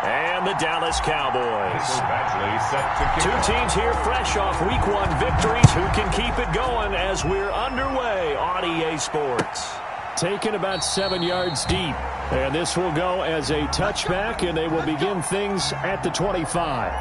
and the Dallas Cowboys. Two teams here fresh off Week 1 victories. Who can keep it going as we're underway on EA Sports? Taken about 7 yards deep. And this will go as a touchback, and they will begin things at the 25.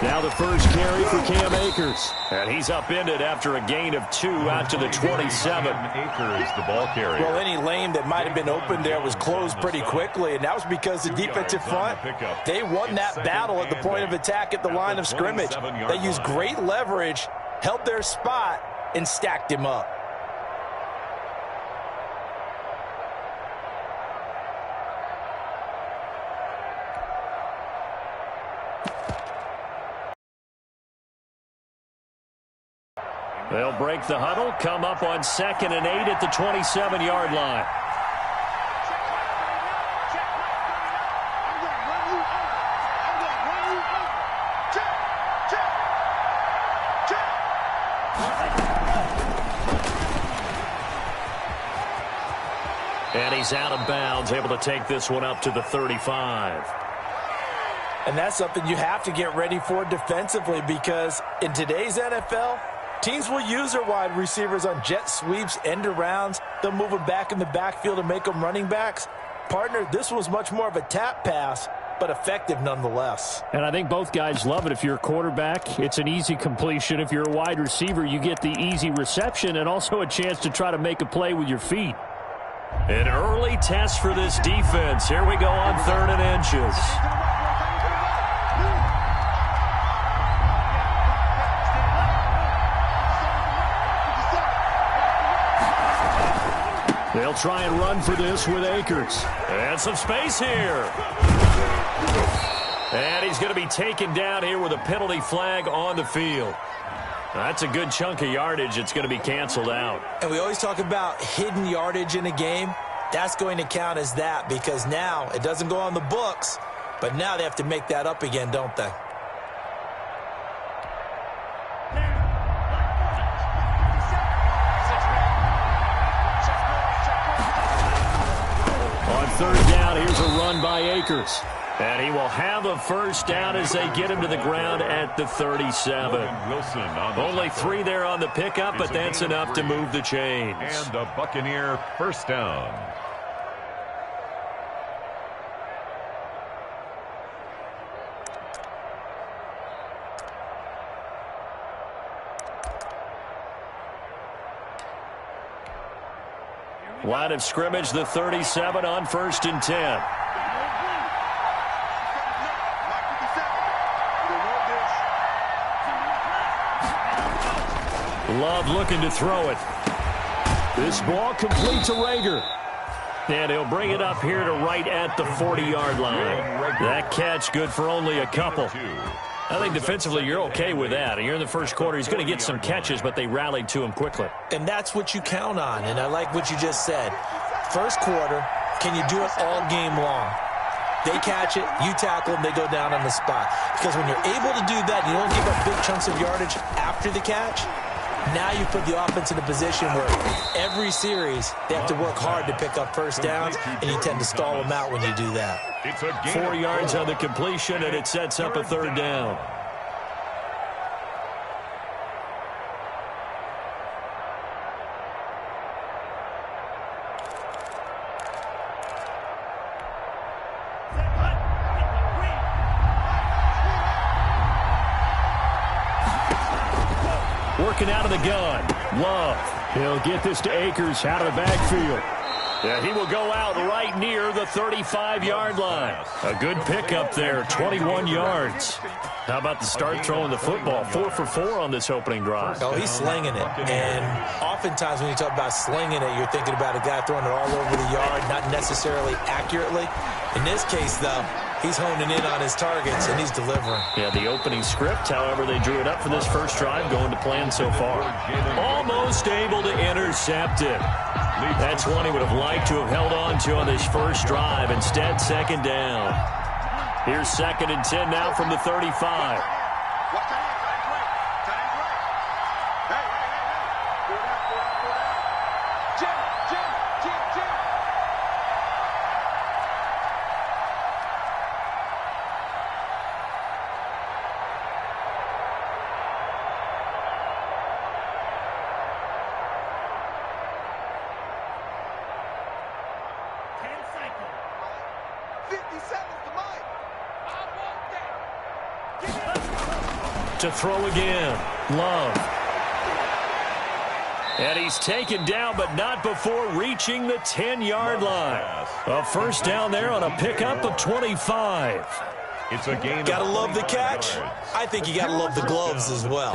Now the first carry for Cam Akers. And he's upended after a gain of 2 out to the 27. Akers, the ball carrier. Well, any lane that might have been open there was closed pretty quickly, and that was because the defensive front, they won that battle at the point of attack at the line of scrimmage. They used great leverage, held their spot, and stacked him up. They'll break the huddle, come up on 2nd and 8 at the 27-yard line. And he's out of bounds, able to take this one up to the 35. And that's something you have to get ready for defensively, because in today's NFL, teams will use their wide receivers on jet sweeps, end arounds. They'll move them back in the backfield and make them running backs. Partner, this was much more of a tap pass, but effective nonetheless. And I think both guys love it. If you're a quarterback, it's an easy completion. If you're a wide receiver, you get the easy reception and also a chance to try to make a play with your feet. An early test for this defense. Here we go on 3rd and inches. They'll try and run for this with Akers. And some space here. And he's going to be taken down here with a penalty flag on the field. That's a good chunk of yardage. It's going to be canceled out. And we always talk about hidden yardage in a game. That's going to count as that, because now it doesn't go on the books, but now they have to make that up again, don't they? On 3rd down, here's a run by Akers. And he will have a first down as they get him to the ground at the 37. Only 3 there on the pickup, but that's enough to move the chains. And a Buccaneer first down. Line of scrimmage, the 37 on 1st and 10. Love looking to throw it. This ball complete to Rager. And he'll bring it up here to right at the 40-yard line. That catch good for only a couple. I think defensively you're okay with that. Here in the first quarter, he's going to get some catches, but they rallied to him quickly. And that's what you count on, and I like what you just said. First quarter, can you do it all game long? They catch it, you tackle them, they go down on the spot. Because when you're able to do that, you don't give up big chunks of yardage after the catch. Now you put the offense in a position where every series they have to work hard to pick up first downs, and you tend to stall them out when you do that. 4 yards on the completion, and it sets up a 3rd down. Working out of the gun. Love. He'll get this to Akers out of the backfield. Yeah, he will go out right near the 35-yard line. A good pickup there, 21 yards. How about the start throwing the football? 4 for 4 on this opening drive. Oh, he's slinging it. And oftentimes when you talk about slinging it, you're thinking about a guy throwing it all over the yard, not necessarily accurately. In this case, though, he's honing in on his targets, and he's delivering. Yeah, the opening script, however, they drew it up for this first drive, going to plan so far. Almost able to intercept it. That's one he would have liked to have held on to on this first drive. Instead, second down. Here's 2nd and 10 now from the 35. To throw again, Love. And he's taken down, but not before reaching the 10-yard line. A first down there on a pickup of 25. It's a game. Gotta love the catch. I think you gotta love the gloves as well.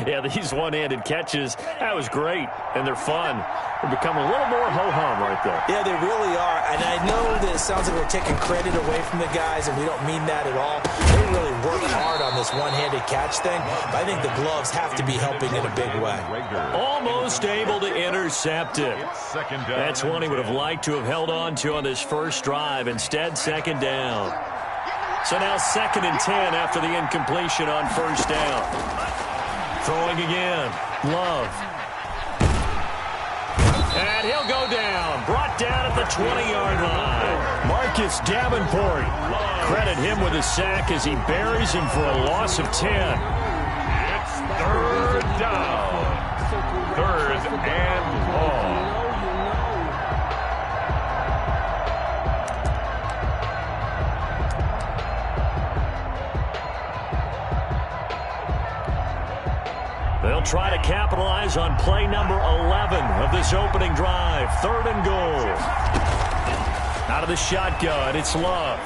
Yeah, these one-handed catches, that was great, and they're fun. They become a little more ho-hum right there. Yeah, they really are. And I know that it sounds like we're taking credit away from the guys, and we don't mean that at all. They really work hard on this one-handed catch thing. But I think the gloves have to be helping in a big way. Almost able to intercept it. That's one he would have liked to have held on to on this first drive. Instead, second down. So now 2nd and 10 after the incompletion on first down. Throwing again. Love. And he'll go down. Brought down at the 20-yard line. Marcus Davenport. Credit him with a sack as he buries him for a loss of 10. It's 3rd down. 3rd and long. They'll try to capitalize on play number 11 of this opening drive. 3rd and goal. Out of the shotgun, it's Love.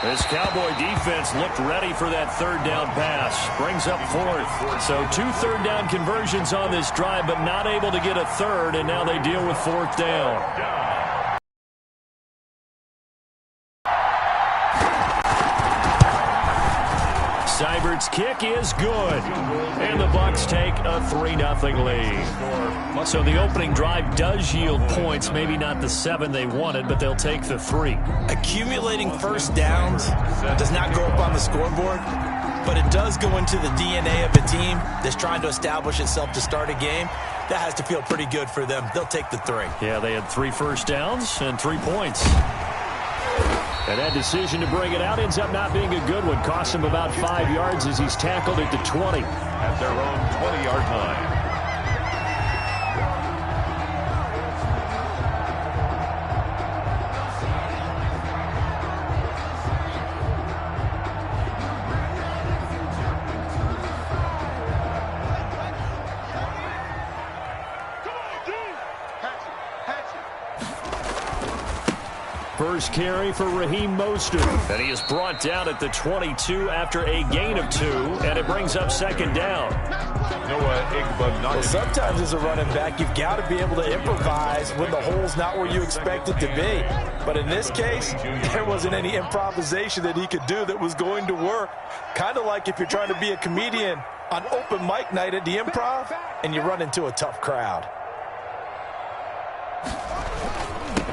This Cowboy defense looked ready for that 3rd down pass. Brings up 4th. So 2 3rd down conversions on this drive, but not able to get a 3rd, and now they deal with 4th down. Seibert's kick is good. And the Bucs take a 3-0 lead. So the opening drive does yield points. Maybe not the 7 they wanted, but they'll take the 3. Accumulating first downs does not go up on the scoreboard, but it does go into the DNA of a team that's trying to establish itself to start a game. That has to feel pretty good for them. They'll take the 3. Yeah, they had 3 first downs and 3 points. And that decision to bring it out ends up not being a good one. Costs him about 5 yards as he's tackled at the 20. At their own 20-yard line. First carry for Raheem Mostert. And he is brought down at the 22 after a gain of 2, and it brings up 2nd down. Well, sometimes as a running back, you've got to be able to improvise when the hole's not where you expect it to be. But in this case, there wasn't any improvisation that he could do that was going to work. Kind of like if you're trying to be a comedian on open mic night at the Improv and you run into a tough crowd.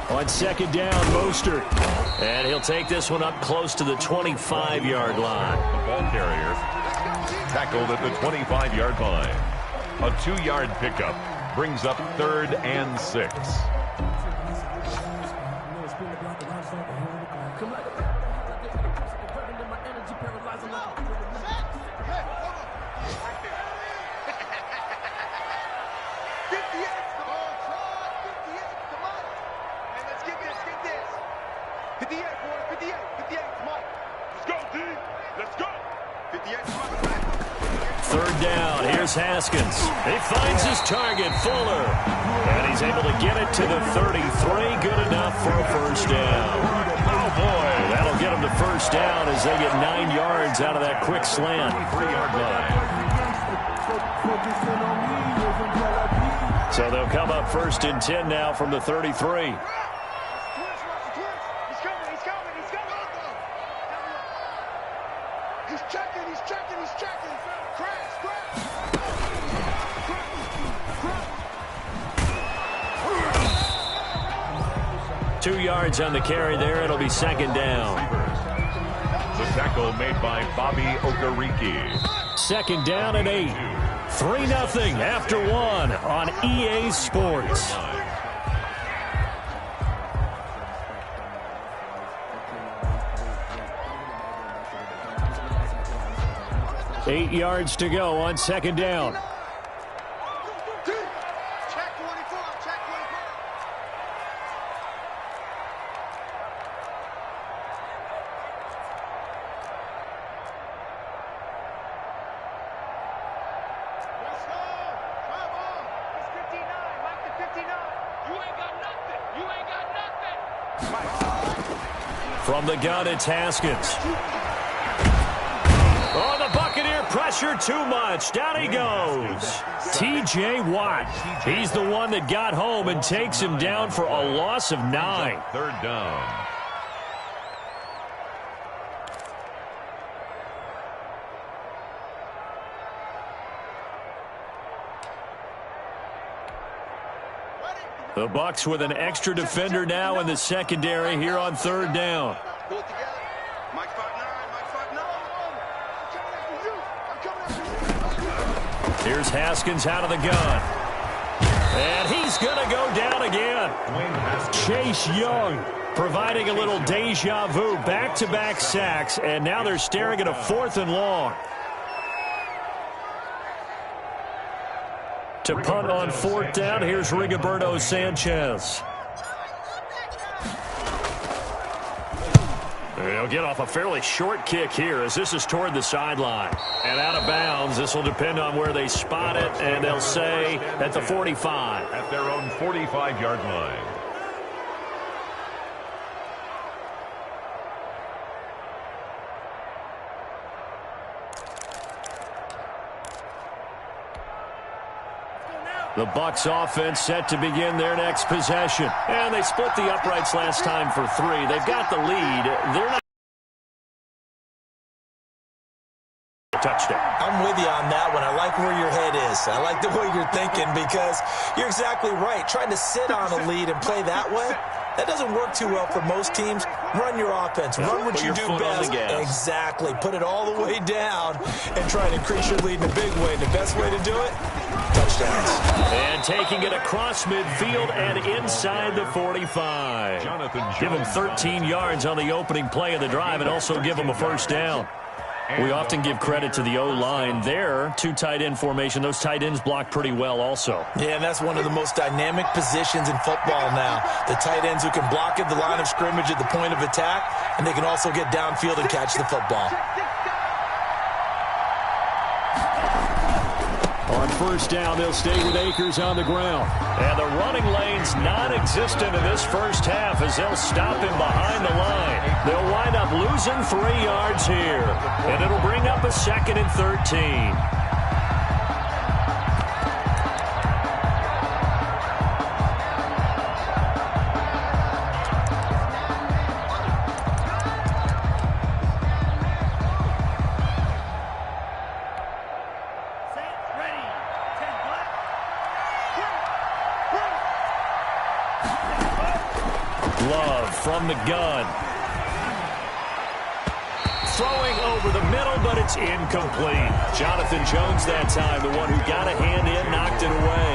On 2nd down, Mostert. And he'll take this one up close to the 25-yard line. The ball carrier tackled at the 25-yard line. A 2-yard pickup brings up 3rd and 6. Third down. Here's Haskins. He finds his target, Fuller. And he's able to get it to the 33. Good enough for a first down. Oh, boy. That'll get him to first down as they get 9 yards out of that quick slant. 3-yard line. So they'll come up first and 10 now from the 33. He's checking. 2 yards on the carry there. It'll be second down. The tackle made by Bobby Okereke. Second down and 8. 3-0 after 1 on EA Sports. Eight yards to go on second down. From the gun, it's Haskins. Oh, the Buccaneer pressure too much. Down he goes. T.J. Watt. He's the one that got home and takes him down for a loss of 9. Third down. The Bucs with an extra defender now in the secondary here on third down. Here's Haskins out of the gun. And he's going to go down again. Chase Young providing a little deja vu. Back-to-back sacks, and now they're staring at a 4th and long. To punt on 4th down, here's Rigoberto Sanchez. They'll get off a fairly short kick here as this is toward the sideline. And out of bounds, this will depend on where they spot it, and they'll say at the 45. At their own 45-yard line. The Bucs offense set to begin their next possession. And they split the uprights last time for 3. They've got the lead. They're not. Touchdown. I'm with you on that one. I like where your head is. I like the way you're thinking because you're exactly right. Trying to sit on a lead and play that way, that doesn't work too well for most teams. Run your offense. Run what you do best. Exactly. Put it all the way down and try to increase your lead in a big way. The best way to do it, touchdowns. And taking it across midfield and inside the 45. Give them 13 yards on the opening play of the drive and also give them a first down. We often give credit to the O-line there. 2 tight end formation. Those tight ends block pretty well also. Yeah, and that's one of the most dynamic positions in football now. The tight ends who can block at the line of scrimmage at the point of attack, and they can also get downfield and catch the football. On first down, they'll stay with Akers on the ground. And the running lane's non-existent in this first half as they'll stop him behind the line. They'll wind up losing 3 yards here. And it'll bring up a 2nd and 13. From the gun. Throwing over the middle, but it's incomplete. Jonathan Jones that time, the one who got a hand in, knocked it away.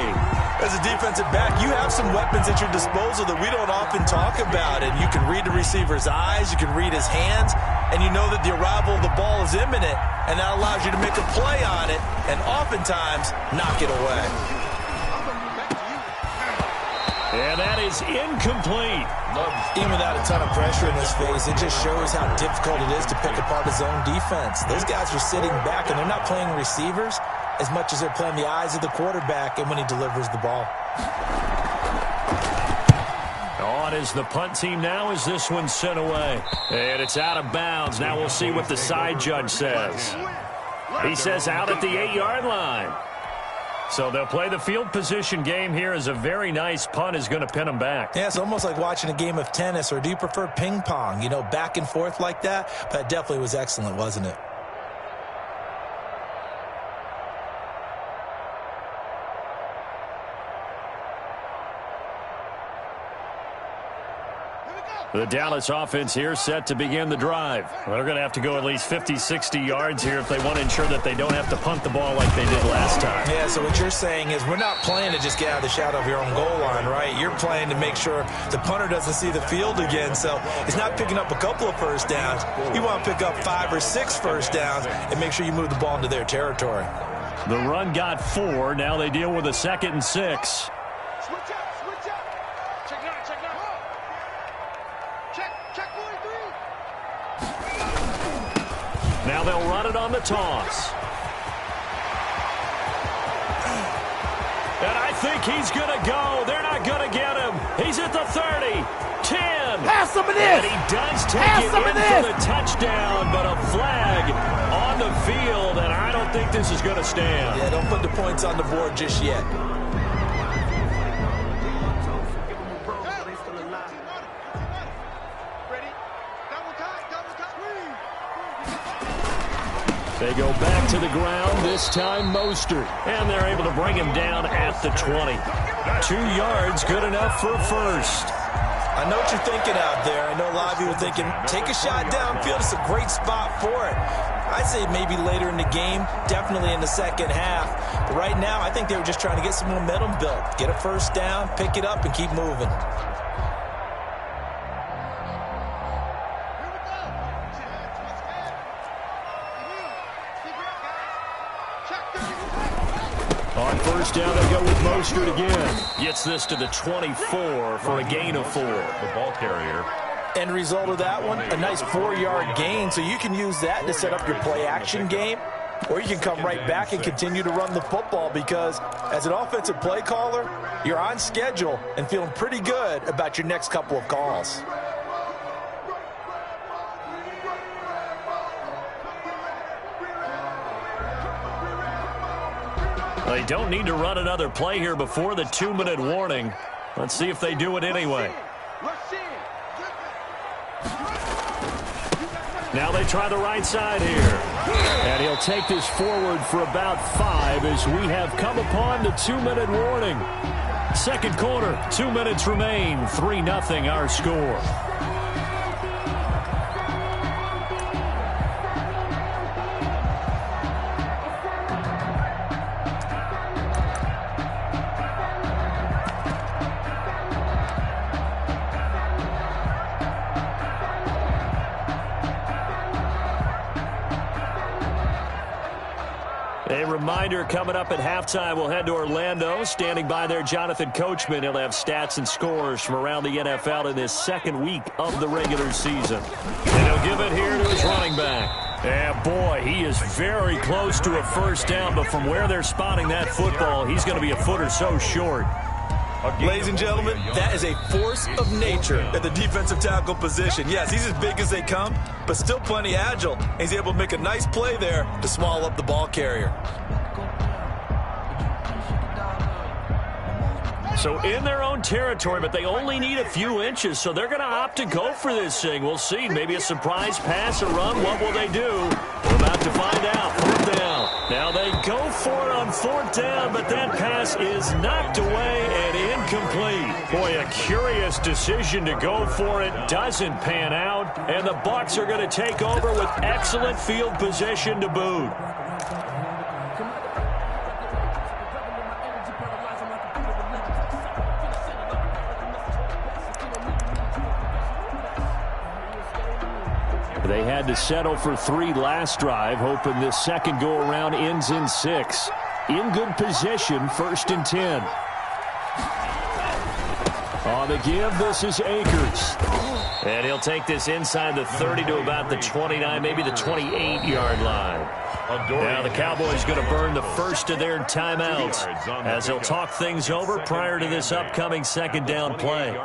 As a defensive back, you have some weapons at your disposal that we don't often talk about. And you can read the receiver's eyes, you can read his hands, and you know that the arrival of the ball is imminent, and that allows you to make a play on it and oftentimes knock it away. And that is incomplete. Even without a ton of pressure in his face, it just shows how difficult it is to pick apart his own defense. Those guys are sitting back, and they're not playing receivers as much as they're playing the eyes of the quarterback and when he delivers the ball. On is the punt team now as this one's sent away. And it's out of bounds. Now we'll see what the side judge says. He says out at the 8-yard line. So they'll play the field position game here as a very nice punt is going to pin them back. Yeah, it's almost like watching a game of tennis, or do you prefer ping pong? You know, back and forth like that? But it definitely was excellent, wasn't it? The Dallas offense here set to begin the drive. Well, they're going to have to go at least 50, 60 yards here if they want to ensure that they don't have to punt the ball like they did last time. Yeah, so what you're saying is we're not playing to just get out of the shadow of your own goal line, right? You're playing to make sure the punter doesn't see the field again. So it's not picking up a couple of first downs. You want to pick up 5 or 6 first downs and make sure you move the ball into their territory. The run got 4. Now they deal with a 2nd and 6. Now they'll run it on the toss. And I think he's going to go. They're not going to get him. He's at the 30, 10. Have some of this. And he does take it in for the touchdown, but a flag on the field, and I don't think this is going to stand. Yeah, don't put the points on the board just yet. They go back to the ground, this time Mostert. And they're able to bring him down at the 20. 2 yards, good enough for a first. I know what you're thinking out there. I know a lot of you are thinking, take a shot downfield. It's a great spot for it. I'd say maybe later in the game, definitely in the second half. But right now, I think they were just trying to get some momentum built. Get a first down, pick it up, and keep moving. On first down, they go with Mostert again. Gets this to the 24 for a gain of 4. The ball carrier. End result of that one, a nice 4-yard gain. So you can use that to set up your play-action game, or you can come right back and continue to run the football because as an offensive play caller, you're on schedule and feeling pretty good about your next couple of calls. They don't need to run another play here before the 2-minute warning. Let's see if they do it anyway. Now they try the right side here. And he'll take this forward for about 5 as we have come upon the 2-minute warning. Second quarter, 2 minutes remain. 3-0 our score. A reminder coming up at halftime, we'll head to Orlando. Standing by there, Jonathan Coachman. He'll have stats and scores from around the NFL in this second week of the regular season. And he'll give it here to his running back. And boy, he is very close to a first down, but from where they're spotting that football, he's going to be a foot or so short. Ladies and gentlemen, that is a force of nature at the defensive tackle position. Yes, he's as big as they come, but still plenty agile. He's able to make a nice play there to swallow up the ball carrier. So in their own territory, but they only need a few inches, so they're going to opt to go for this thing. We'll see. Maybe a surprise pass or run. What will they do? We're about to find out. 4th down. Now they go for it on 4th down, but that pass is knocked away and incomplete. Boy, a curious decision to go for it. Doesn't pan out, and the Bucs are going to take over with excellent field position to boot. They had to settle for 3 last drive, hoping this second go-around ends in 6. In good position, 1st and 10. the give, this is Akers. And he'll take this inside the 30 to about the 29, maybe the 28-yard line. Now the Cowboys going to burn the first of their timeouts as they'll talk things over prior to this upcoming second down play.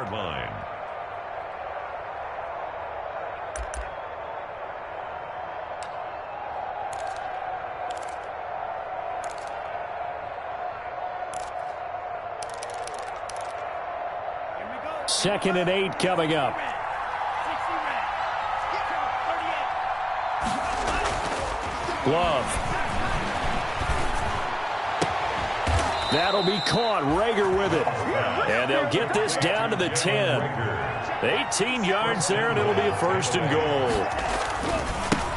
Second and 8 coming up. Love. That'll be caught. Rager with it. And they'll get this down to the 10. 18 yards there, and it'll be a first and goal.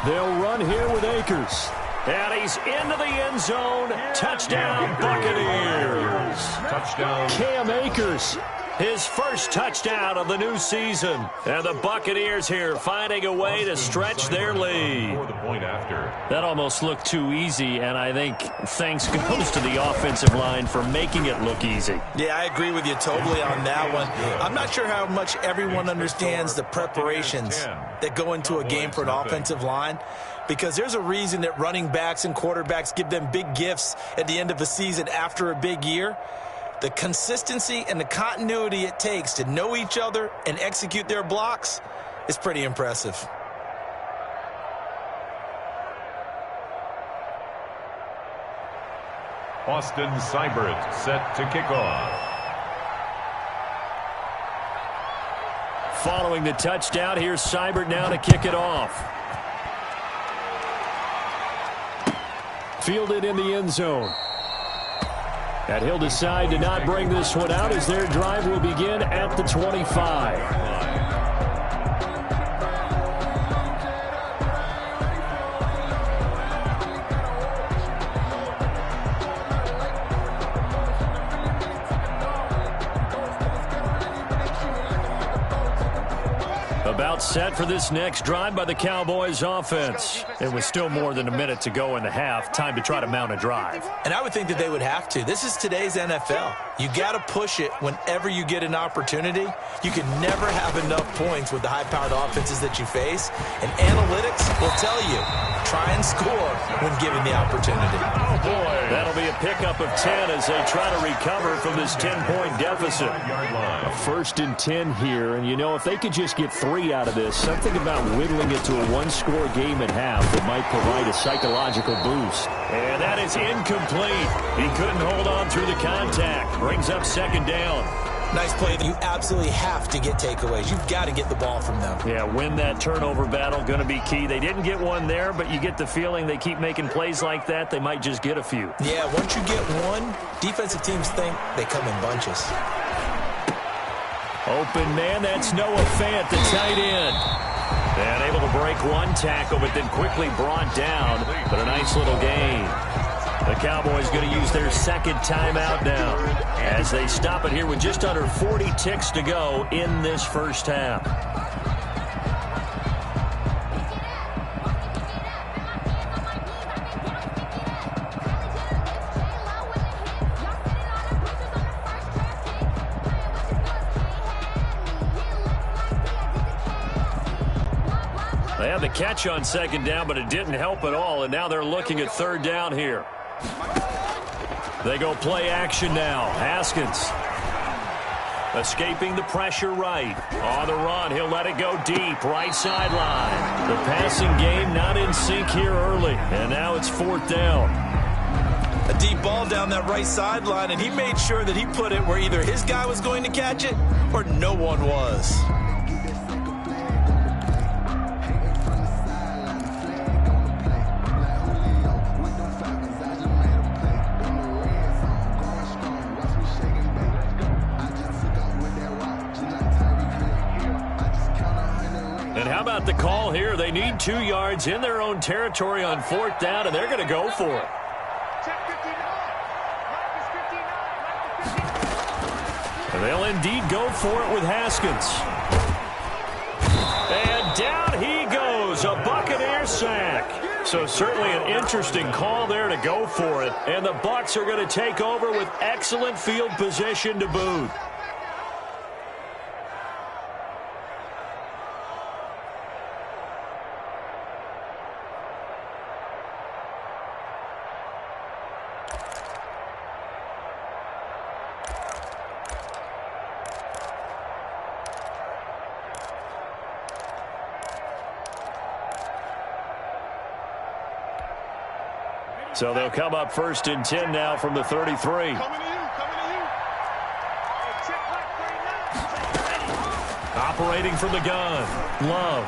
They'll run here with Akers. And he's into the end zone. Touchdown, Buccaneers. Touchdown. Cam Akers. His first touchdown of the new season. And the Buccaneers here finding a way to stretch their lead. For the point after. That almost looked too easy, and I think thanks goes to the offensive line for making it look easy. Yeah, I agree with you totally on that one. I'm not sure how much everyone understands the preparations that go into a game for an offensive line, because there's a reason that running backs and quarterbacks give them big gifts at the end of the season after a big year. The consistency and the continuity it takes to know each other and execute their blocks is pretty impressive. Austin Seibert set to kick off. Following the touchdown, here's Seibert now to kick it off. Fielded in the end zone. And he'll decide to not bring this one out as their drive will begin at the 25. About set for this next drive by the Cowboys offense. It was still more than a minute to go in the half. Time to try to mount a drive. And I would think that they would have to. This is today's NFL. You got to push it whenever you get an opportunity. You can never have enough points with the high-powered offenses that you face. And analytics will tell you, try and score when given the opportunity. Oh, boy. That'll be a pickup of 10 as they try to recover from this 10-point deficit. A 1st and 10 here, and you know, if they could just get 3 out of this, something about whittling it to a one-score game at half that might provide a psychological boost. And that is incomplete. He couldn't hold on through the contact. Brings up second down. Nice play. You absolutely have to get takeaways. You've got to get the ball from them. Yeah, win that turnover battle, going to be key. They didn't get one there, but you get the feeling they keep making plays like that, they might just get a few. Yeah, once you get one, defensive teams think they come in bunches. Open man, that's Noah Fant, the tight end. And able to break one tackle, but then quickly brought down. But a nice little gain. The Cowboys going to use their second timeout now as they stop it here with just under 40 ticks to go in this first half. They had the catch on second down, but it didn't help at all, and now they're looking at third down here. They go play action now. Haskins escaping the pressure right. On the run, he'll let it go deep. Right sideline. The passing game not in sync here early, and now it's fourth down. A deep ball down that right sideline, and he made sure that he put it where either his guy was going to catch it or no one was. How about the call here? They need 2 yards in their own territory on fourth down, and they're going to go for it. And they'll indeed go for it with Haskins. And down he goes, a Buccaneer sack. So certainly an interesting call there to go for it. And the Bucs are going to take over with excellent field position to boot. So they'll come up 1st and 10 now from the 33. Operating from the gun. Love.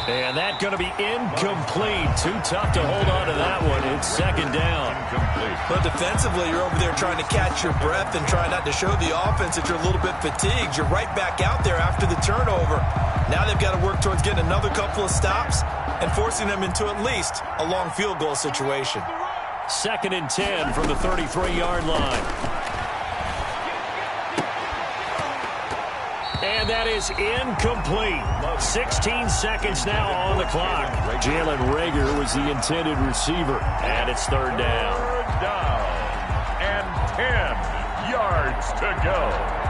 And that's going to be incomplete. Too tough to hold on to that one. It's 2nd down. Incomplete. But defensively, you're over there trying to catch your breath and try not to show the offense that you're a little bit fatigued. You're right back out there after the turnover. Now they've got to work towards getting another couple of stops and forcing them into at least a long field goal situation. 2nd and 10 from the 33-yard line. And that is incomplete. 16 seconds now on the clock. Jalen Reagor was the intended receiver. And it's 3rd down. 3rd down. And 10 yards to go.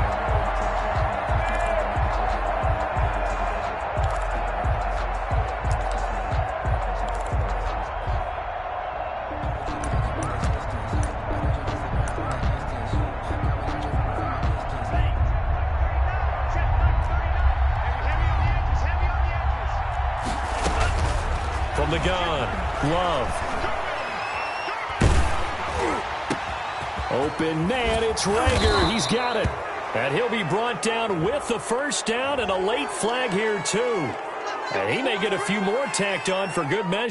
From the gun, Love. Open man, it's Reagor. He's got it. And he'll be brought down with the 1st down and a late flag here, too. And he may get a few more tacked on for good measure.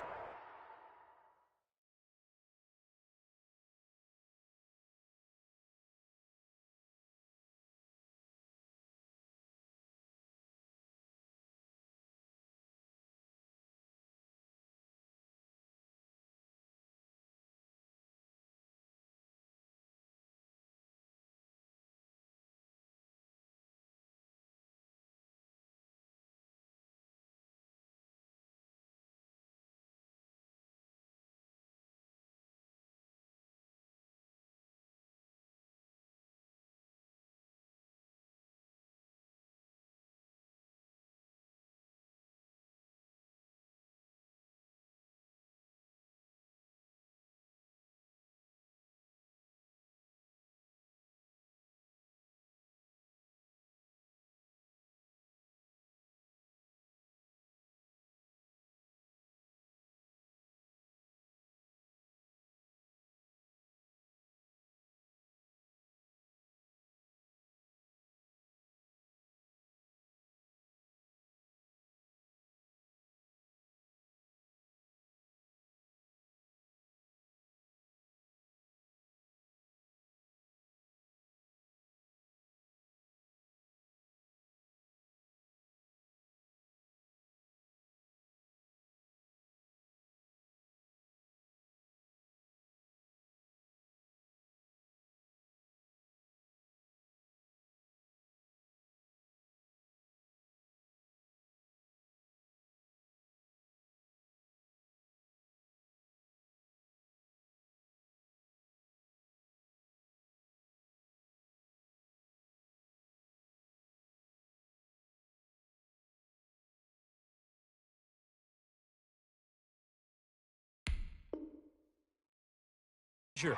Sure.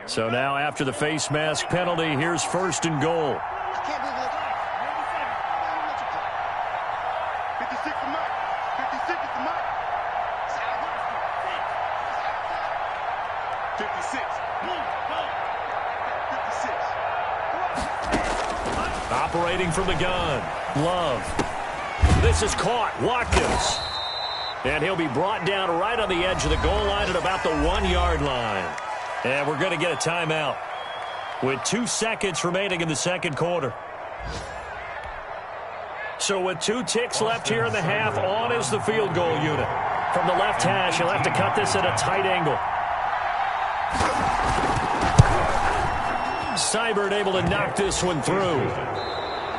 So now after the face mask penalty, here's 1st and goal. Operating from the gun, Love. This is caught, Watkins. And he'll be brought down right on the edge of the goal line at about the 1-yard line. And we're going to get a timeout with 2 seconds remaining in the 2nd quarter. So with 2 ticks left here in the half, on is the field goal unit. From the left hash, he'll have to cut this at a tight angle. Seibert able to knock this one through.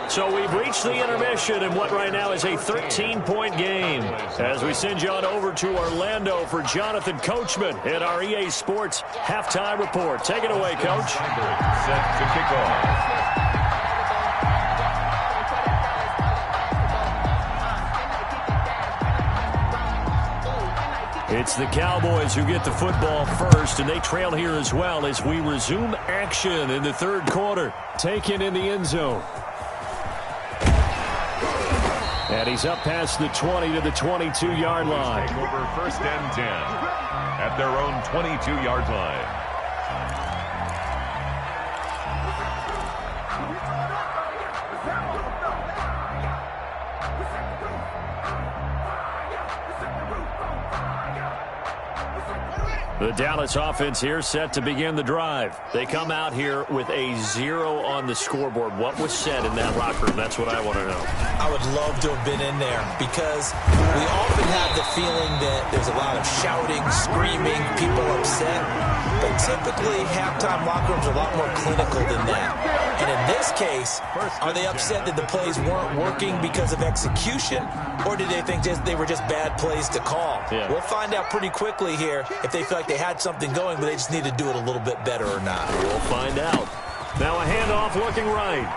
So we've reached the intermission in what right now is a 13-point game. As we send you on over to Orlando for Jonathan Coachman in our EA Sports Halftime Report. Take it away, Coach. Set to kick off. It's the Cowboys who get the football first, and they trail here as well as we resume action in the third quarter. Taken in the end zone. And he's up past the 20 to the 22-yard line. Take over first and 10 at their own 22-yard line. The Dallas offense here set to begin the drive. They come out here with a 0 on the scoreboard. What was said in that locker room? That's what I want to know. I would love to have been in there because we often have the feeling that there's a lot of shouting, screaming, people upset. But typically, halftime locker rooms are a lot more clinical than that. And in this case, are they upset that the plays weren't working because of execution, or did they think they were just bad plays to call? Yeah. We'll find out pretty quickly here if they feel like they had something going, but they just need to do it a little bit better or not. We'll find out. Now a handoff looking right.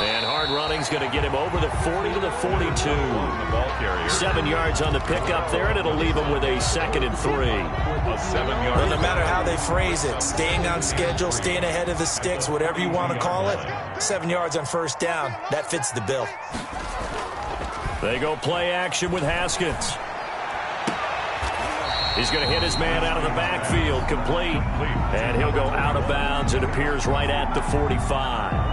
And hard running's going to get him over the 40 to the 42. The ball carrier. 7 yards on the pickup there, and it'll leave him with a 2nd and 3. A 7-yard. Well, no matter how they phrase it, staying on schedule, staying ahead of the sticks, whatever you want to call it, 7 yards on first down, that fits the bill. They go play action with Haskins. He's going to hit his man out of the backfield, complete. And he'll go out of bounds. It appears right at the 45.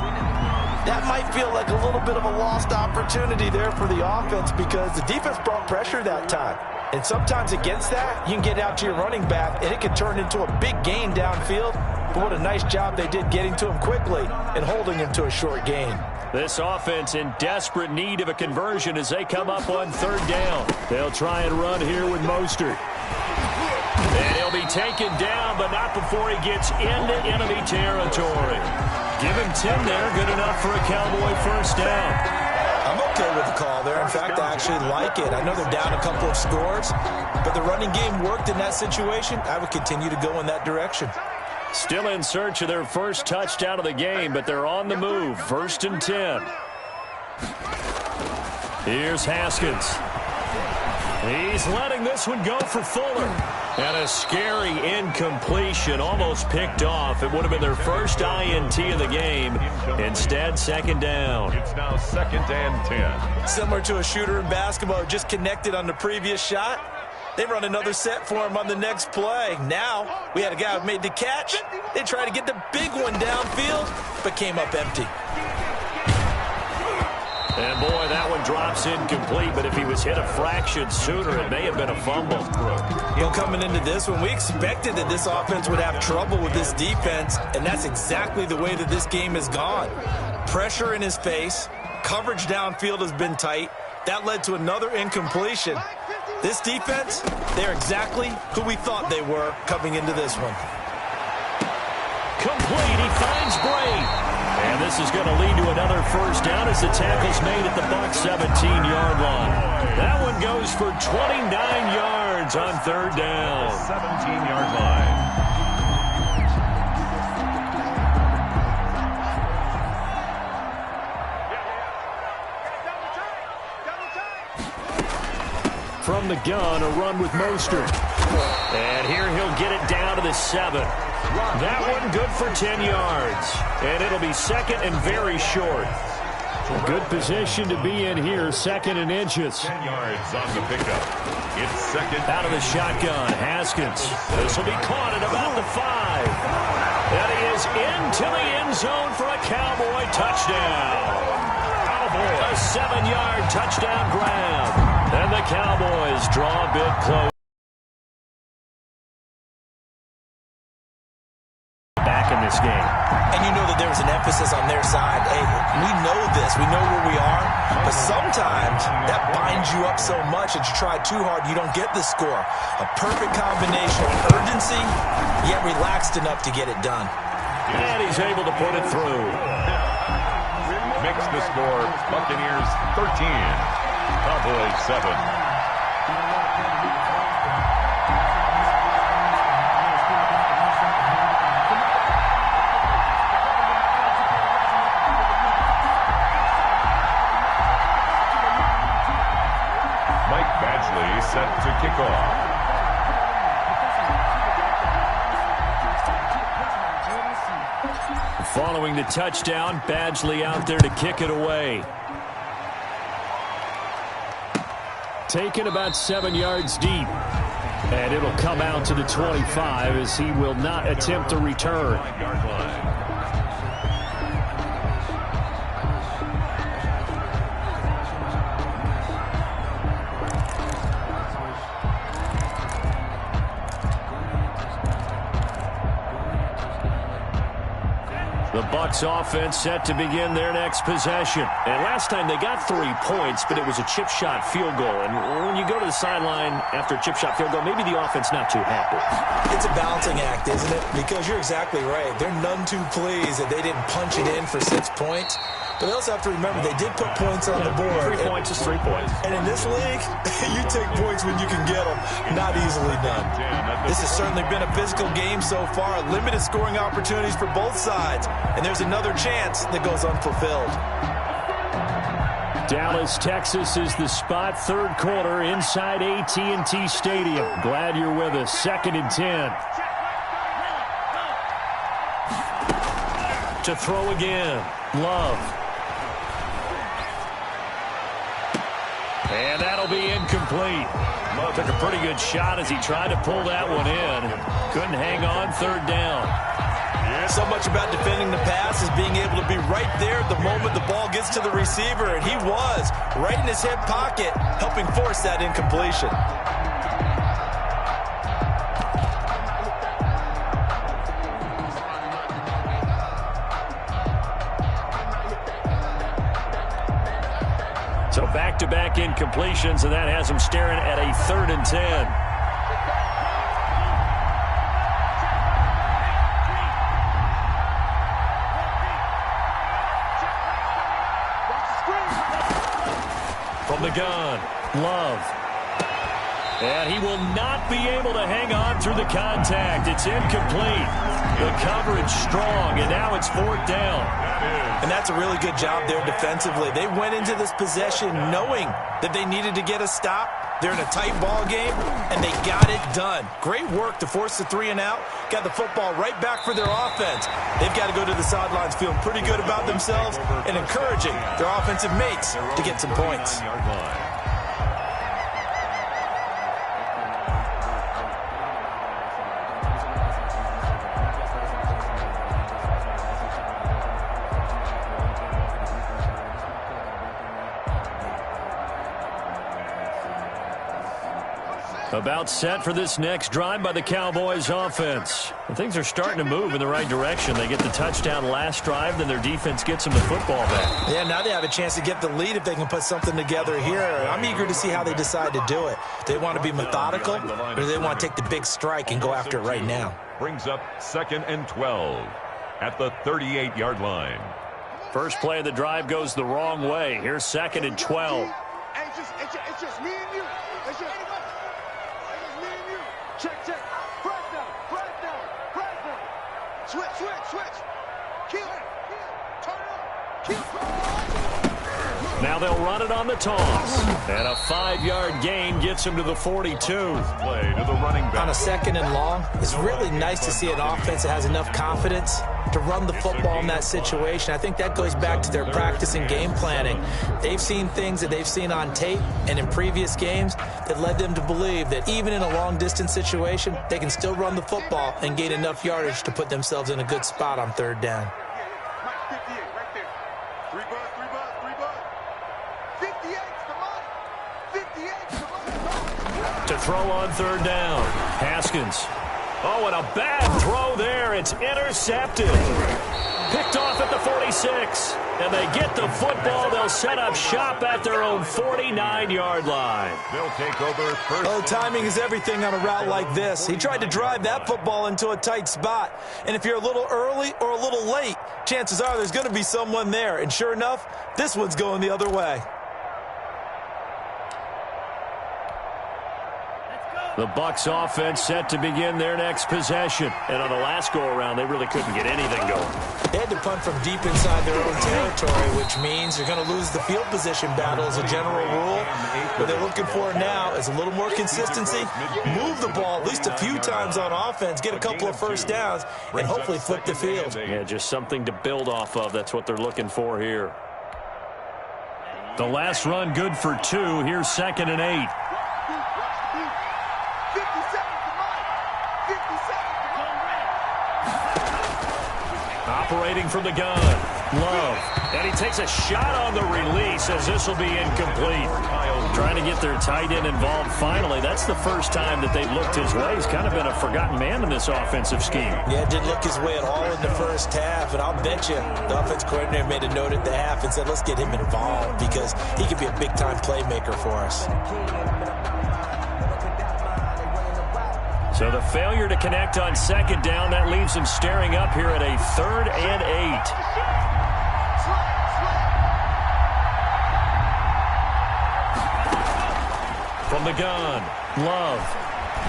That might feel like a little bit of a lost opportunity there for the offense because the defense brought pressure that time. And sometimes against that, you can get out to your running back, and it can turn into a big gain downfield. But what a nice job they did getting to him quickly and holding him to a short gain. This offense in desperate need of a conversion as they come up on third down. They'll try and run here with Mostert. And he'll be taken down, but not before he gets into enemy territory. Give him 10 there, good enough for a Cowboy first down. I'm okay with the call there. In fact, I actually like it. I know they're down a couple of scores, but the running game worked in that situation. I would continue to go in that direction. Still in search of their first touchdown of the game, but they're on the move. 1st and 10. Here's Haskins. He's letting this one go for Fuller. And a scary incompletion, almost picked off. It would have been their first INT of the game. Instead, 2nd down. It's now 2nd and 10. Similar to a shooter in basketball, just connected on the previous shot. They run another set for him on the next play. Now, we had a guy who made the catch. They tried to get the big one downfield, but came up empty. And, boy, that one drops incomplete, but if he was hit a fraction sooner, it may have been a fumble. You know, coming into this one, we expected that this offense would have trouble with this defense, and that's exactly the way that this game has gone. Pressure in his face, coverage downfield has been tight. That led to another incompletion. This defense, they're exactly who we thought they were coming into this one. Complete, he finds Bray. And this is going to lead to another first down as the tackle's made at the Bucs 17-yard line. That one goes for 29 yards on third down. 17-yard line. From the gun, a run with Mostert. And here he'll get it down to the 7. That one good for 10 yards. And it'll be 2nd and very short. Good position to be in here, 2nd and inches. 10 yards on the pickup. It's 2nd. Out of the shotgun, Haskins. This will be caught at about the 5. And he is into the end zone for a Cowboy touchdown. A 7-yard touchdown grab. And the Cowboys draw a bit close. Back in this game. And you know that there was an emphasis on their side. Hey, we know this. We know where we are. But sometimes that binds you up so much that you try too hard, you don't get the score. A perfect combination of urgency, yet relaxed enough to get it done. And he's able to put it through. Makes the score Buccaneers 13. Cowboys 7. set to kick off. Following the touchdown, Badgley out there to kick it away. Taken about 7 yards deep. And it'll come out to the 25 as he will not attempt to return. The Bucs offense set to begin their next possession. And last time they got 3 points, but it was a chip shot field goal. And when you go to the sideline after a chip shot field goal, maybe the offense not too happy. It's a balancing act, isn't it? Because you're exactly right. They're none too pleased that they didn't punch it in for 6 points. But they also have to remember they did put points on the board. 3 points is 3 points. And in this league, you take points when you can get them. Not easily done. This has certainly been a physical game so far. Limited scoring opportunities for both sides. And there's another chance that goes unfulfilled. Dallas, Texas is the spot. Third quarter inside AT&T Stadium. Glad you're with us. 2nd and 10. To throw again. Love. And that'll be incomplete. Took a pretty good shot as he tried to pull that one in. Couldn't hang on. 3rd down. So much about defending the pass is being able to be right there the moment the ball gets to the receiver. And he was right in his hip pocket, helping force that incompletion. So back-to-back incompletions, and that has him staring at a 3rd and 10. From the gun, Love. And he will not be able to hang on through the contact. It's incomplete. The coverage strong, and now it's 4th down. And that's a really good job there defensively. They went into this possession knowing that they needed to get a stop. They're in a tight ball game, and they got it done. Great work to force the 3 and out. Got the football right back for their offense. They've got to go to the sidelines feeling pretty good about themselves and encouraging their offensive mates to get some points. About set for this next drive by the Cowboys offense. And things are starting to move in the right direction. They get the touchdown last drive, then their defense gets them the football back. Yeah, now they have a chance to get the lead if they can put something together here. I'm eager to see how they decide to do it. Do they want to be methodical, or do they want to take the big strike and go after it right now? Brings up 2nd and 12 at the 38-yard line. First play of the drive goes the wrong way. Here's 2nd and 12. It's just me and you. It's just me and you. Check. Press down. Switch. Kill. Turn up. Kill. Now they'll run it on the toss. And a 5-yard gain gets him to the 42. Play to the running back. On a 2nd and long, it's really nice to see an offense that has enough confidence to run the football in that situation. I think that goes back to their practice and game planning. They've seen things that they've seen on tape and in previous games that led them to believe that even in a long-distance situation, they can still run the football and gain enough yardage to put themselves in a good spot on 3rd down. Mike, 58 right there. 3 buzz. 58's the money. 58's the money. To throw on 3rd down. Haskins. Oh, and a bad throw there. It's intercepted. Picked off at the 46. And they get the football. They'll set up shop at their own 49-yard line. They'll take over first. Oh, timing is everything on a route like this. He tried to drive that football into a tight spot. And if you're a little early or a little late, chances are there's going to be someone there. And sure enough, this one's going the other way. The Bucs offense set to begin their next possession. And on the last go-around, they really couldn't get anything going. They had to punt from deep inside their own territory, which means you're going to lose the field position battle as a general rule. What they're looking for now is a little more consistency, move the ball at least a few times on offense, get a couple of first downs, and hopefully flip the field. Yeah, just something to build off of. That's what they're looking for here. The last run good for 2. Here's 2nd and 8. Operating from the gun, Love. And he takes a shot on the release as this will be incomplete. Trying to get their tight end involved finally. That's the first time that they've looked his way. He's kind of been a forgotten man in this offensive scheme. Yeah, didn't look his way at all in the first half. And I'll bet you the offense coordinator made a note at the half and said, let's get him involved because he could be a big-time playmaker for us. So the failure to connect on 2nd down, that leaves them staring up here at a 3rd and 8. From the gun, Love.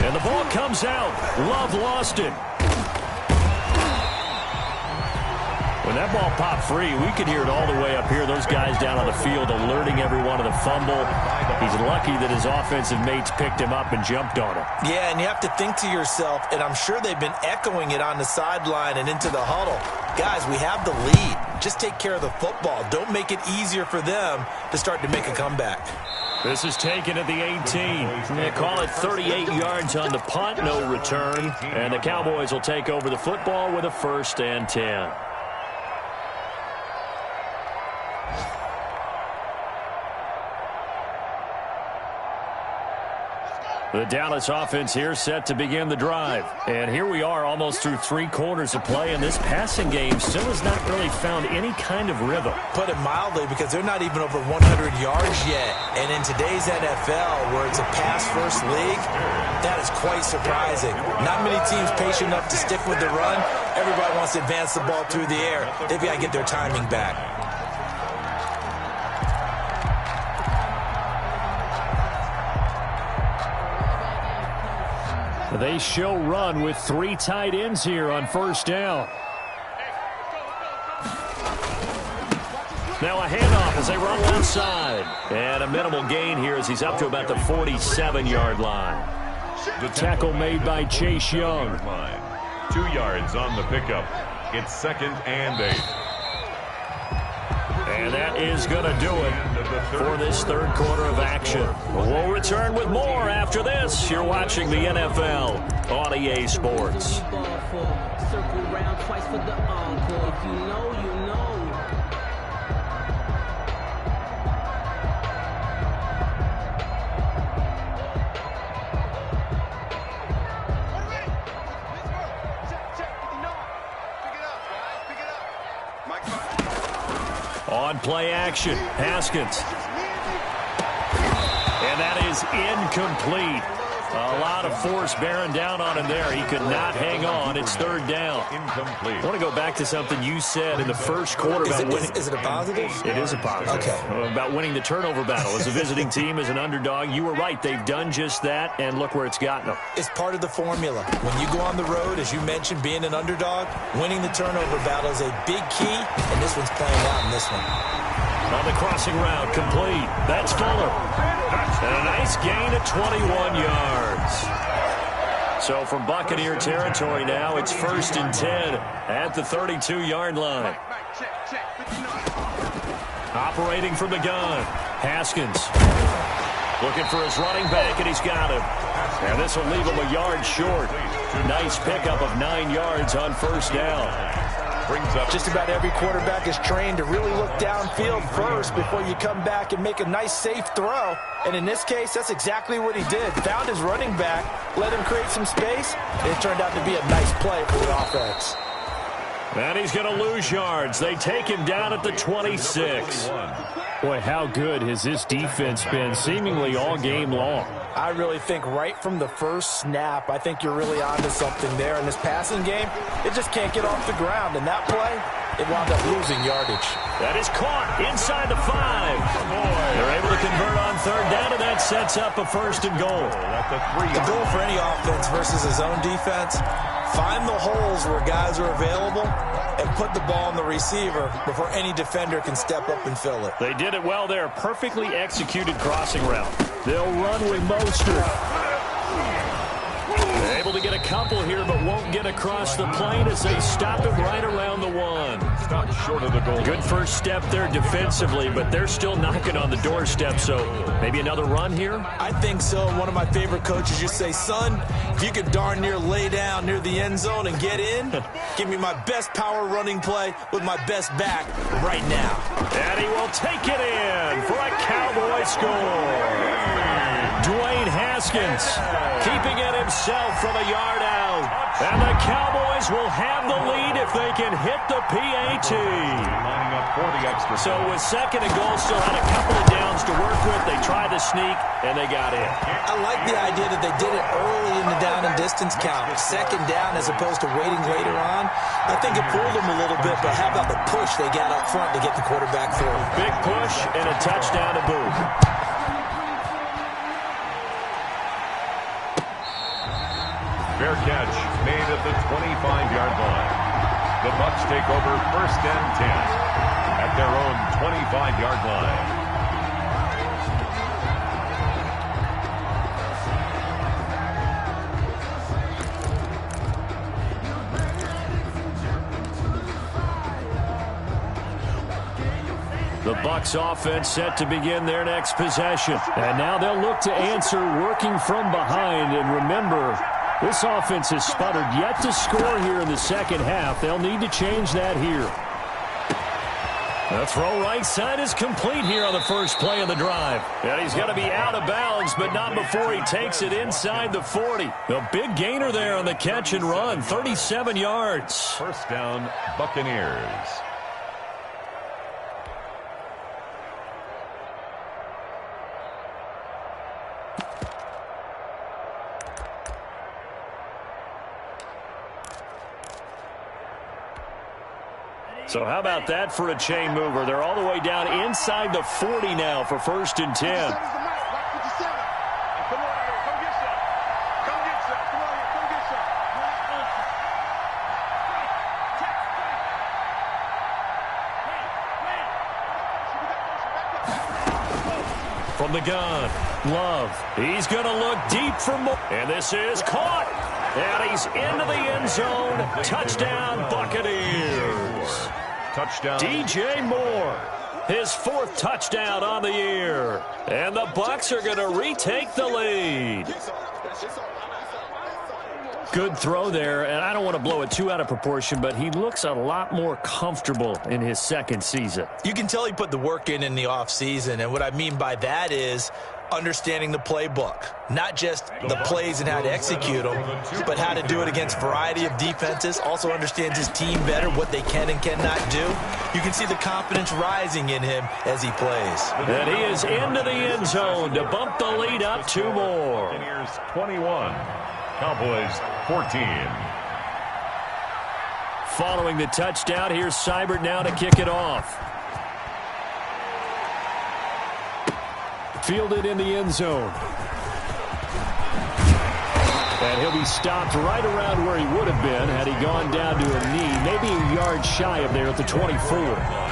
And the ball comes out. Love lost it. When that ball popped free, we could hear it all the way up here. Those guys down on the field alerting everyone of the fumble. He's lucky that his offensive mates picked him up and jumped on him. Yeah, and you have to think to yourself, and I'm sure they've been echoing it on the sideline and into the huddle. Guys, we have the lead. Just take care of the football. Don't make it easier for them to start to make a comeback. This is taken at the 18. They call it 38 yards on the punt, no return. And the Cowboys will take over the football with a 1st and 10. The Dallas offense here set to begin the drive. And here we are almost through 3 quarters of play, and this passing game still has not really found any kind of rhythm. Put it mildly, because they're not even over 100 yards yet. And in today's NFL, where it's a pass-first league, that is quite surprising. Not many teams patient enough to stick with the run. Everybody wants to advance the ball through the air. They've got to get their timing back. They show run with 3 tight ends here on 1st down. Now a handoff as they run outside. And a minimal gain here as he's up to about the 47-yard line. The tackle made by Chase Young. 2 yards on the pickup. It's 2nd and 8. And that is going to do it for this 3rd quarter of action. We'll return with more after this. You're watching the NFL on EA Sports. Circle round twice for the encore. If you know, you know. On play action, Haskins. And that is incomplete. A lot of force bearing down on him there. He could not hang on. It's 3rd down. Incomplete. I want to go back to something you said in the first quarter about winning. Is it a positive? It is a positive. Okay. About winning the turnover battle. As a visiting team, as an underdog, you were right. They've done just that, and look where it's gotten them. It's part of the formula. When you go on the road, as you mentioned, being an underdog, winning the turnover battle is a big key, and this one's playing out in this one. On the crossing route, complete. That's Fuller. And a nice gain of 21 yards. So from Buccaneer territory now, it's 1st and 10 at the 32-yard line. Operating from the gun, Haskins. Looking for his running back, and he's got him. And this will leave him a yard short. Nice pickup of 9 yards on 1st down. Brings up Just about every quarterback is trained to really look downfield first before you come back and make a nice, safe throw. And in this case, that's exactly what he did. Found his running back, let him create some space, and it turned out to be a nice play for the offense. And he's going to lose yards. They take him down at the 26. Boy, how good has this defense been seemingly all game long? I really think right from the first snap, I think you're really onto something there. In this passing game, it just can't get off the ground. And that play, it wound up losing yardage. That is caught inside the 5. They're able to convert on third down, and that sets up a 1st and goal. The goal for any offense versus his own defense, find the holes where guys are available and put the ball on the receiver before any defender can step up and fill it. They did it well there. Perfectly executed crossing route. They'll run with Mostert. Able to get a couple here, but won't get across the plane as they stop it right around the 1. Stop short of the goal. Good first step there defensively, but they're still knocking on the doorstep, so maybe another run here? I think so. One of my favorite coaches used to say, son, if you could darn near lay down near the end zone and get in, give me my best power running play with my best back right now. And he will take it in for a Cowboy score. Dwayne Haskins keeping it himself from a yard out. And the Cowboys will have the lead if they can hit the PAT. Lining up for the extra. So with 2nd and goal, still had a couple of downs to work with. They tried to sneak, and they got in. I like the idea that they did it early in the down and distance count. 2nd down as opposed to waiting later on. I think it fooled them a little bit, but how about the push they got up front to get the quarterback forward? Big push and a touchdown to boot. Fair catch made at the 25-yard line. The Bucs take over 1st and 10 at their own 25-yard line. The Bucs offense set to begin their next possession. And now they'll look to answer working from behind. And remember, this offense has sputtered yet to score here in the 2nd half. They'll need to change that here. The throw right side is complete here on the first play of the drive. And he's going to be out of bounds, but not before he takes it inside the 40. A big gainer there on the catch and run, 37 yards. 1st down, Buccaneers. So how about that for a chain mover? They're all the way down inside the 40 now for 1st and 10. From the gun, Love. He's going to look deep for more. And this is caught. And he's into the end zone. Touchdown, Buccaneers. Touchdown. DJ Moore, his 4th touchdown on the year. And the Bucs are going to retake the lead. Good throw there, and I don't want to blow it too out of proportion, but he looks a lot more comfortable in his 2nd season. You can tell he put the work in the offseason, and what I mean by that is understanding the playbook. Not just the plays and how to execute them, but how to do it against a variety of defenses. Also understands his team better, what they can and cannot do. You can see the confidence rising in him as he plays. And he is into the end zone to bump the lead up 2 more. Buccaneers 21, Cowboys 14. Following the touchdown, here's Seibert now to kick it off. Fielded in the end zone. And he'll be stopped right around where he would have been had he gone down to a knee, maybe a yard shy of there at the 24.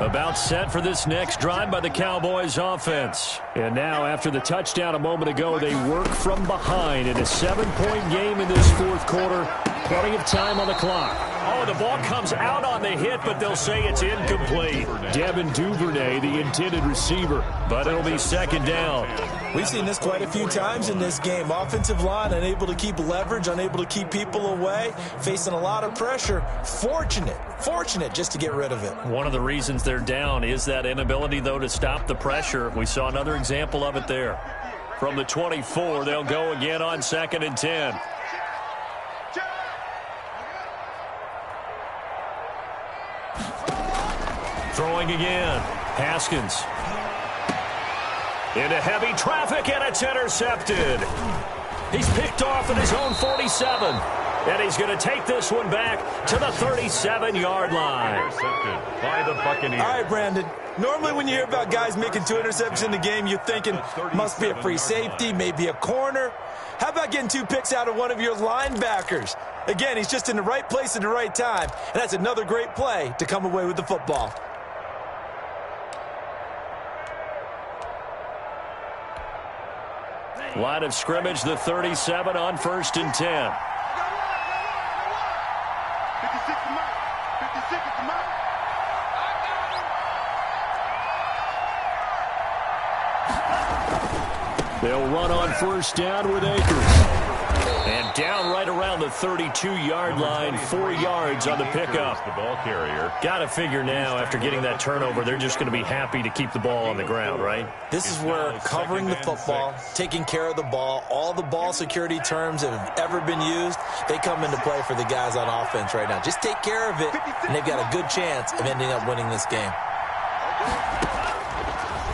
About set for this next drive by the Cowboys offense. And now after the touchdown a moment ago, they work from behind in a 7-point game in this 4th quarter. Plenty of time on the clock. Oh, the ball comes out on the hit, but they'll say it's incomplete. Devin Duvernay, the intended receiver, but it'll be 2nd down. We've seen this quite a few times in this game. Offensive line unable to keep leverage, unable to keep people away, facing a lot of pressure. Fortunate just to get rid of it. One of the reasons they're down is that inability, though, to stop the pressure. We saw another example of it there. From the 24, they'll go again on 2nd and 10. Throwing again. Haskins. Into heavy traffic, and it's intercepted. He's picked off at his own 47. And he's going to take this one back to the 37-yard line. Intercepted by the Buccaneers. All right, Brandon. Normally when you hear about guys making 2 interceptions in the game, you're thinking must be a free safety, maybe a corner. How about getting 2 picks out of one of your linebackers? Again, he's just in the right place at the right time, and that's another great play to come away with the football. Line of scrimmage, the 37 on 1st and 10. 56 to Mike. 56 to Mike. They'll run on 1st down with Akers. And down right around the 32-yard line, 4 yards on the pickup. The ball carrier. Got to figure now, after getting that turnover, they're just going to be happy to keep the ball on the ground, right? This is where covering the football, taking care of the ball, all the ball security terms that have ever been used, they come into play for the guys on offense right now. Just take care of it, and they've got a good chance of ending up winning this game.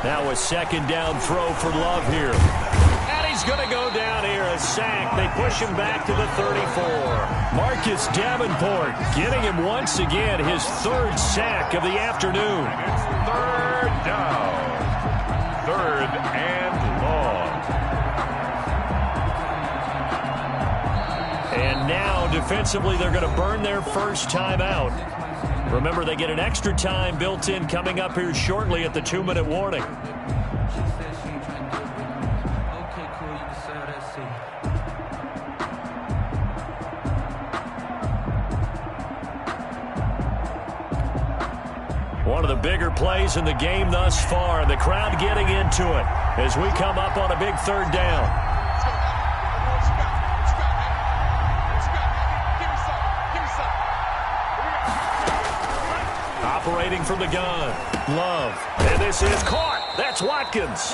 Now a 2nd down throw for Love here. And he's going to go down here, a sack. They push him back to the 34. Marcus Davenport getting him once again, his 3rd sack of the afternoon. It's 3rd down. 3rd and long. And now defensively they're going to burn their first timeout. Remember, they get an extra time built in coming up here shortly at the 2-minute warning. One of the bigger plays in the game thus far. The crowd getting into it as we come up on a big 3rd down. Operating from the gun. Love. And this is caught. That's Watkins.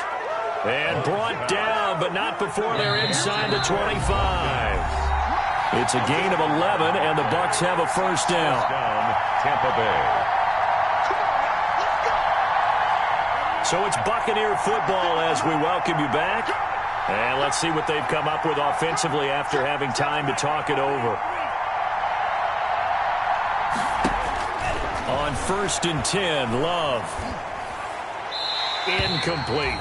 And brought down, but not before they're inside the 25. It's a gain of 11, and the Bucs have a 1st down. Tampa Bay. So it's Buccaneer football as we welcome you back. And let's see what they've come up with offensively after having time to talk it over. On 1st and 10, Love. Incomplete.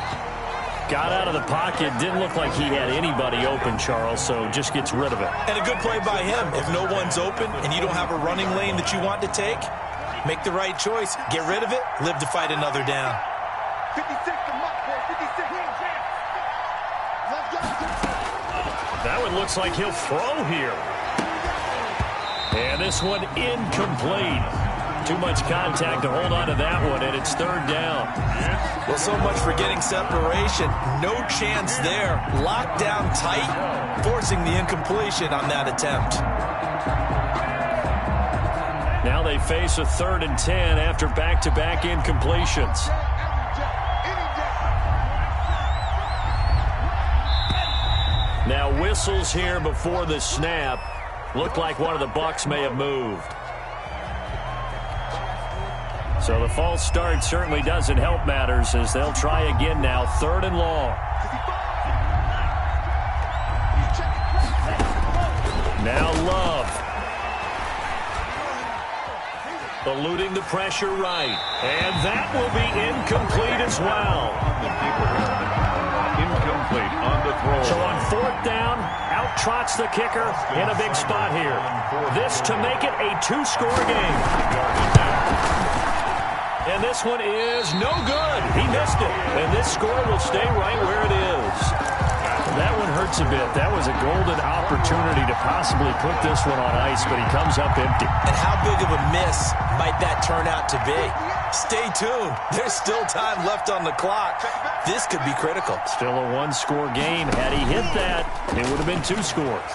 Got out of the pocket. Didn't look like he had anybody open, Charles, so just gets rid of it. And a good play by him. If no one's open and you don't have a running lane that you want to take, make the right choice. Get rid of it. Live to fight another down. 56 to Mike, boy. 56. Let's go. That one looks like he'll throw here. And this one incomplete. Too much contact to hold on to that one, and it's 3rd down. Well, so much for getting separation. No chance there. Locked down tight, forcing the incompletion on that attempt. Now they face a 3rd and 10 after back-to-back incompletions. Now whistles here before the snap. Looked like one of the Bucs may have moved. So the false start certainly doesn't help matters as they'll try again now. 3rd and long. Now Love. Eluding the pressure right. And that will be incomplete as well. Incomplete on the throw. So on 4th down, out trots the kicker in a big spot here. This to make it a 2-score game. And this one is no good. He missed it. And this score will stay right where it is. That one hurts a bit. That was a golden opportunity to possibly put this one on ice, but he comes up empty. And how big of a miss might that turn out to be? Stay tuned. There's still time left on the clock. This could be critical. Still a 1-score game. Had he hit that, it would have been 2 scores.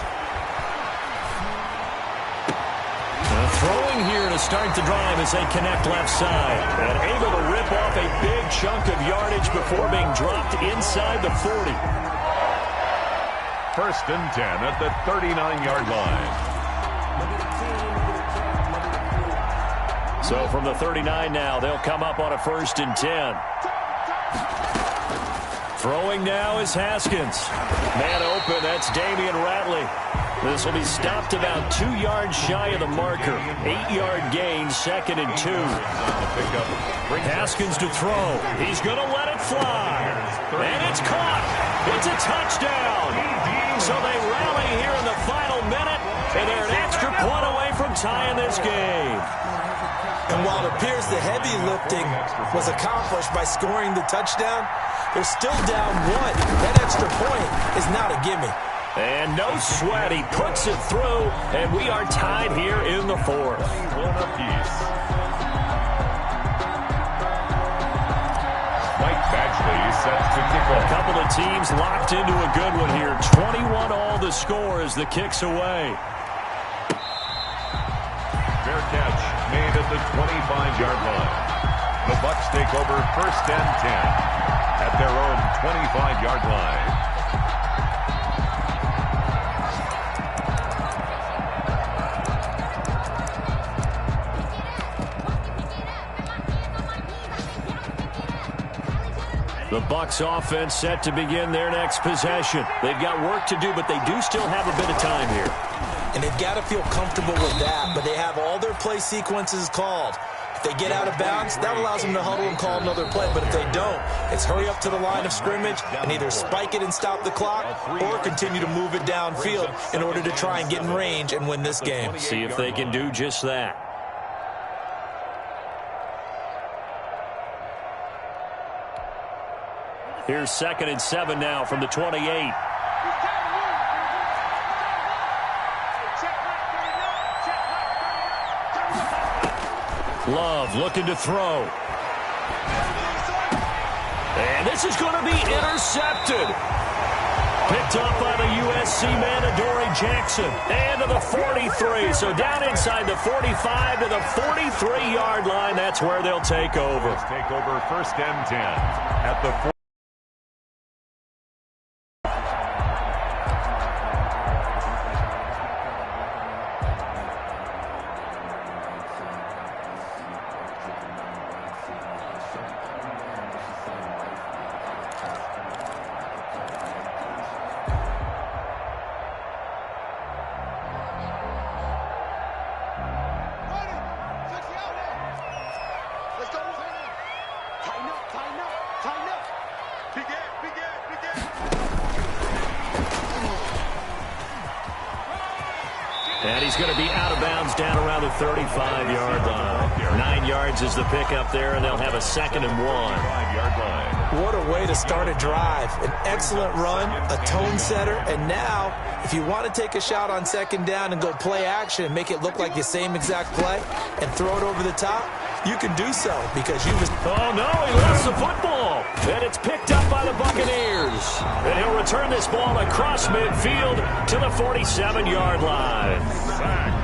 Throwing here to start the drive as they connect left side. And able to rip off a big chunk of yardage before being dropped inside the 40. 1st and 10 at the 39-yard line. So from the 39 now, they'll come up on a 1st and 10. Throwing now is Haskins. Man open, that's Damian Ratley. This will be stopped about 2 yards shy of the marker. 8-yard gain, 2nd and 2. Haskins to throw. He's going to let it fly. And it's caught. It's a touchdown. So they rally here in the final minute, and they're an extra point away from tying this game. And while it appears the heavy lifting was accomplished by scoring the touchdown, they're still down 1. That extra point is not a gimme. And no sweat, he puts it through, and we are tied here in the 4th. One apiece. Mike Badgley sets to kick off. A couple of teams locked into a good one here. 21 all the score as the kick's away. Fair catch made at the 25-yard line. The Bucs take over 1st and 10 at their own 25-yard line. The Bucs offense set to begin their next possession. They've got work to do, but they do still have a bit of time here. And they've got to feel comfortable with that, but they have all their play sequences called. If they get out of bounds, that allows them to huddle and call another play. But if they don't, it's hurry up to the line of scrimmage and either spike it and stop the clock or continue to move it downfield in order to try and get in range and win this game. See if they can do just that. Here's 2nd and 7 now from the 28. Love looking to throw. And this is going to be intercepted. Picked up by the USC man, Adoree Jackson. And to the 43. So down inside the 45 to the 43-yard line. That's where they'll take over. Take over 1st and 10 at the 4. And he's going to be out of bounds down around the 35-yard line. 9 yards is the pickup there, and they'll have a 2nd and 1. 5-yard line. What a way to start a drive. An excellent run, a tone setter, and now if you want to take a shot on 2nd down and go play action and make it look like the same exact play and throw it over the top, you can do so because you just... Oh, no, he lost the football. And it's picked up by the Buccaneers. And he'll return this ball across midfield to the 47-yard line.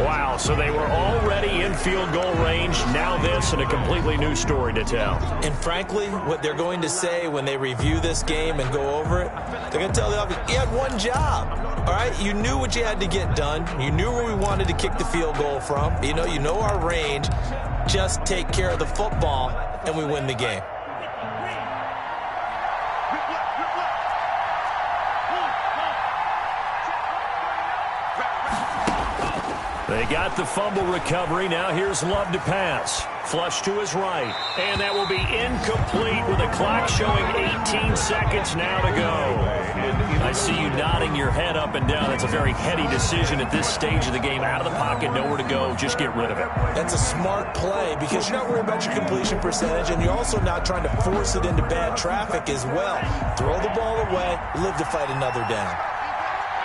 Wow, so they were already in field goal range. Now this and a completely new story to tell. And frankly, what they're going to say when they review this game and go over it, they're going to tell the offense, you had one job. All right, you knew what you had to get done. You knew where we wanted to kick the field goal from. You know our range. Just take care of the football, and we win the game. They got the fumble recovery. Now here's Love to pass. Flush to his right. And that will be incomplete with the clock showing 18 seconds now to go. I see you nodding your head up and down. That's a very heady decision at this stage of the game. Out of the pocket, nowhere to go. Just get rid of it. That's a smart play because you're not worried about your completion percentage, and you're also not trying to force it into bad traffic as well. Throw the ball away, live to fight another down.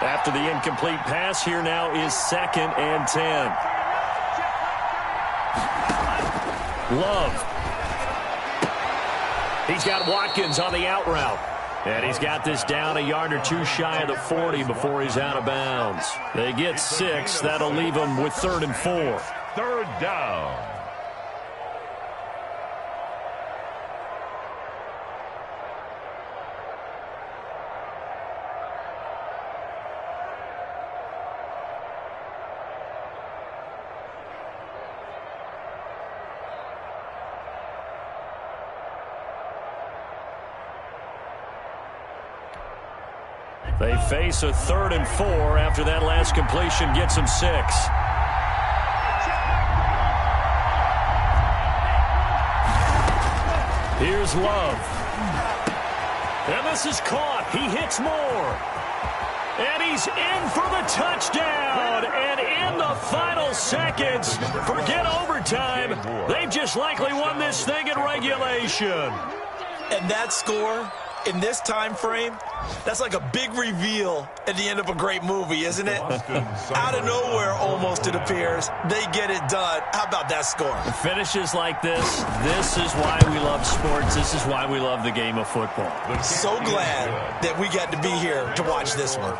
After the incomplete pass, here now is 2nd and 10. Love. He's got Watkins on the out route. And he's got this down a yard or two shy of the 40 before he's out of bounds. They get 6. That'll leave them with 3rd and 4. 3rd down. They face a 3rd and 4 after that last completion gets them 6. Here's Love. And this is caught. He hits more. And he's in for the touchdown. And in the final seconds, forget overtime. They've just likely won this thing in regulation. And that score in this time frame, that's like a big reveal at the end of a great movie, isn't it? Out of nowhere, almost, it appears. They get it done. How about that score? Finishes like this is why we love sports. This is why we love the game of football. So glad that we got to be here to watch this one.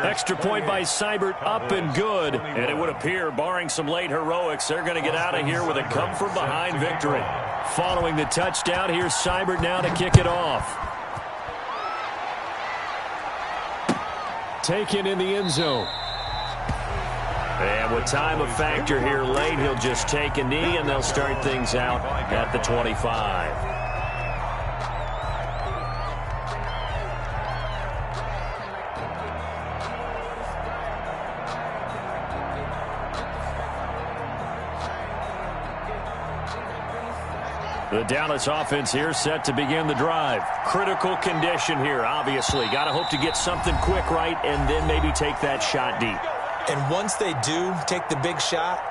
Extra point by Seibert, up and good. And it would appear, barring some late heroics, they're going to get out of here with a come-from-behind victory. Following the touchdown, here's Seibert now to kick it off. Taken in the end zone. And with time a factor here late, he'll just take a knee, and they'll start things out at the 25. The Dallas offense here set to begin the drive. Critical condition here, obviously. Got to hope to get something quick right and then maybe take that shot deep. And once they do take the big shot,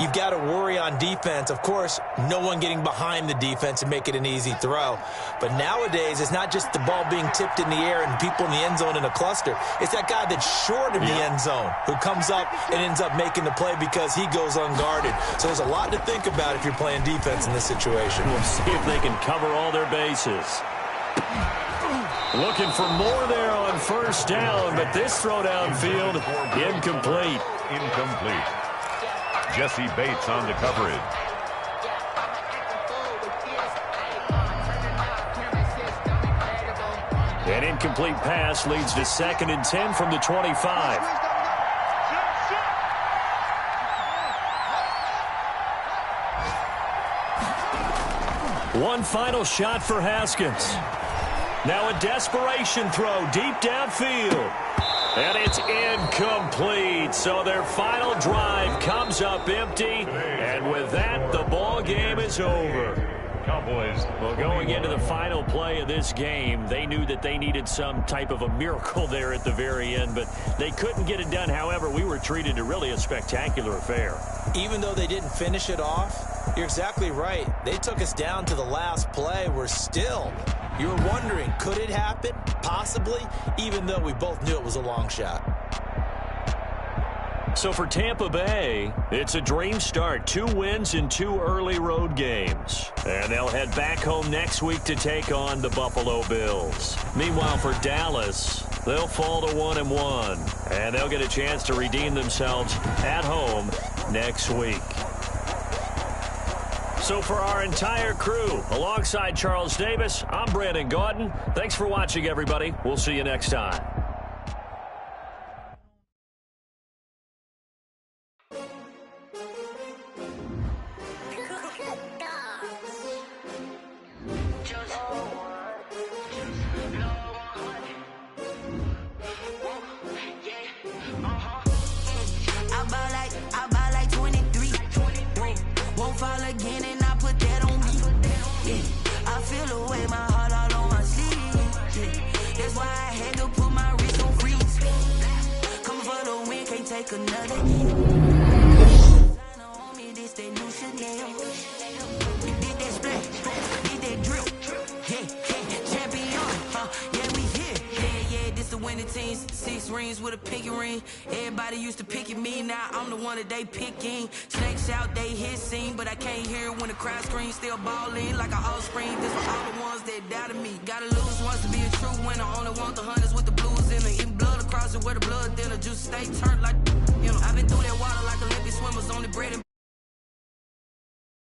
you've got to worry on defense. Of course, no one getting behind the defense and make it an easy throw. But nowadays, it's not just the ball being tipped in the air and people in the end zone in a cluster. It's that guy that's short of the end zone who comes up and ends up making the play because he goes unguarded. So there's a lot to think about if you're playing defense in this situation. We'll see if they can cover all their bases. Looking for more there on first down, but this throw downfield, incomplete. Incomplete. Jesse Bates on the coverage. An incomplete pass leads to 2nd and 10 from the 25. One final shot for Haskins. Now a desperation throw deep downfield. And it's incomplete. So their final drive comes up empty. And with that, the ball game is over. Cowboys. Well, going into the final play of this game, they knew that they needed some type of a miracle there at the very end, but they couldn't get it done. However, we were treated to really a spectacular affair. Even though they didn't finish it off, you're exactly right. They took us down to the last play. We're still, you were wondering, could it happen? Possibly, even though we both knew it was a long shot. So for Tampa Bay, it's a dream start. 2 wins in 2 early road games. And they'll head back home next week to take on the Buffalo Bills. Meanwhile, for Dallas, they'll fall to 1-1. And they'll get a chance to redeem themselves at home next week. So for our entire crew, alongside Charles Davis, I'm Brandon Gaudin. Thanks for watching, everybody. We'll see you next time. They picking snakes out, they hissing, but I can't hear when the crowd screams. Still balling like an offspring. This for all the ones that doubted me. Gotta lose once to be a true winner. Only want the hunters with the blues in the even blood across it where the blood then the juice stay turned like.